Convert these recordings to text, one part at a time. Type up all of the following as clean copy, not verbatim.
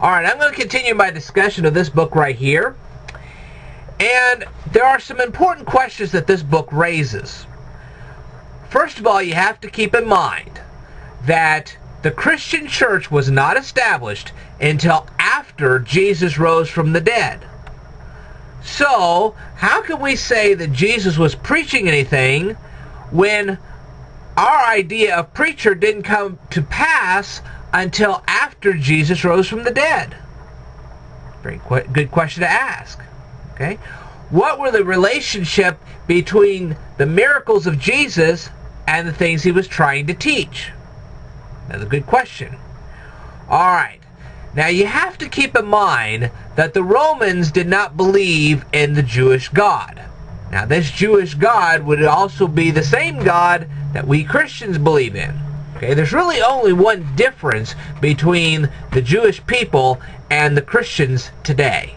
Alright, I'm going to continue my discussion of this book right here. And there are some important questions that this book raises. First of all, you have to keep in mind that the Christian church was not established until after Jesus rose from the dead. So, how can we say that Jesus was preaching anything when our idea of preacher didn't come to pass until after Jesus rose from the dead? Very good question to ask. Okay, what were the relationship between the miracles of Jesus and the things he was trying to teach? Another good question. Alright, now you have to keep in mind that the Romans did not believe in the Jewish God. Now this Jewish God would also be the same God that we Christians believe in. Okay, there's really only one difference between the Jewish people and the Christians today.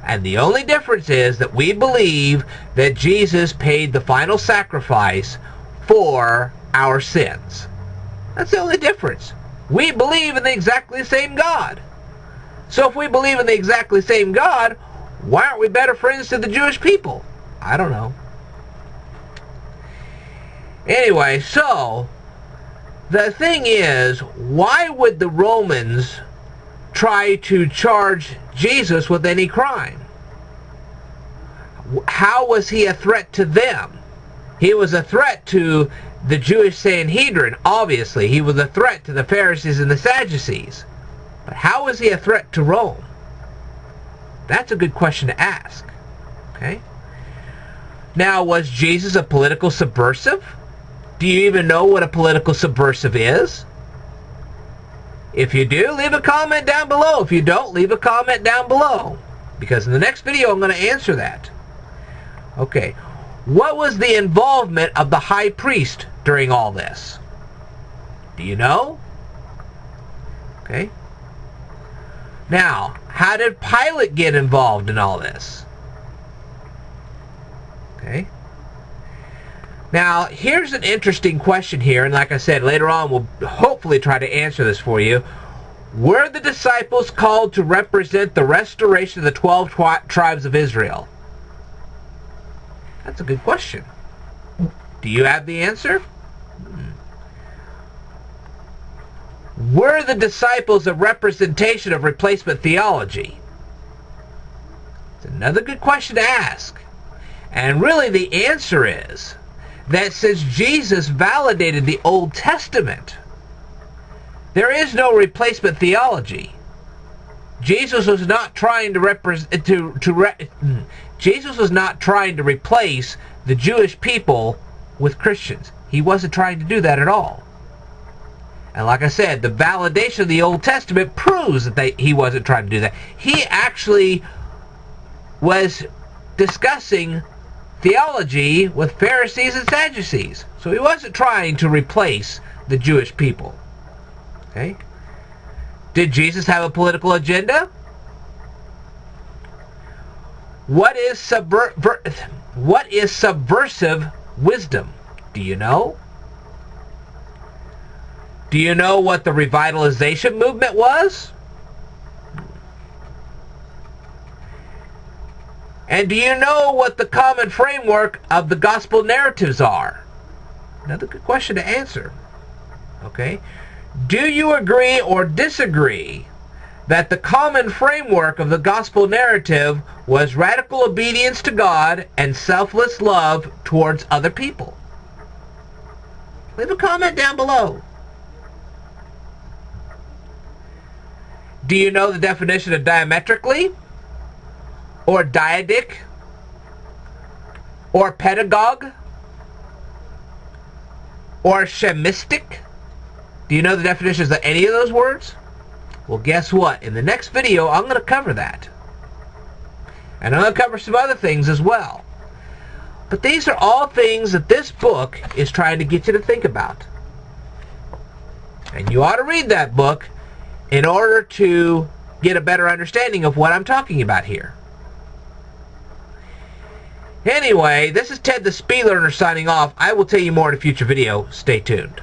And the only difference is that we believe that Jesus paid the final sacrifice for our sins. That's the only difference. We believe in the exactly same God. So if we believe in the exactly same God, why aren't we better friends to the Jewish people? I don't know. Anyway, so the thing is, why would the Romans try to charge Jesus with any crime? How was he a threat to them? He was a threat to the Jewish Sanhedrin, obviously. He was a threat to the Pharisees and the Sadducees. But how was he a threat to Rome? That's a good question to ask. Okay? Now, was Jesus a political subversive? Do you even know what a political subversive is? If you do, leave a comment down below. If you don't, leave a comment down below. Because in the next video, I'm going to answer that. Okay. What was the involvement of the high priest during all this? Do you know? Okay. Now, how did Pilate get involved in all this? Okay. Now, here's an interesting question here, and like I said, later on we'll hopefully try to answer this for you. Were the disciples called to represent the restoration of the 12 tribes of Israel? That's a good question. Do you have the answer? Were the disciples a representation of replacement theology? It's another good question to ask. And really the answer is that since Jesus validated the Old Testament, there is no replacement theology. Jesus was not trying to Jesus was not trying to replace the Jewish people with Christians. He wasn't trying to do that at all. And like I said, the validation of the Old Testament proves that he wasn't trying to do that. He actually was discussing theology with Pharisees and Sadducees. So he wasn't trying to replace the Jewish people. Okay? Did Jesus have a political agenda? What is subversive wisdom? Do you know? Do you know what the revitalization movement was? And do you know what the common framework of the gospel narratives are? Another good question to answer. Okay? Do you agree or disagree that the common framework of the gospel narrative was radical obedience to God and selfless love towards other people? Leave a comment down below. Do you know the definition of diametrically? Or dyadic? Or pedagogue? Or shemistic? Do you know the definitions of any of those words? Well, guess what? In the next video, I'm going to cover that. And I'm going to cover some other things as well. But these are all things that this book is trying to get you to think about. And you ought to read that book in order to get a better understanding of what I'm talking about here. Anyway, this is Ted the Speed Learner signing off. I will tell you more in a future video. Stay tuned.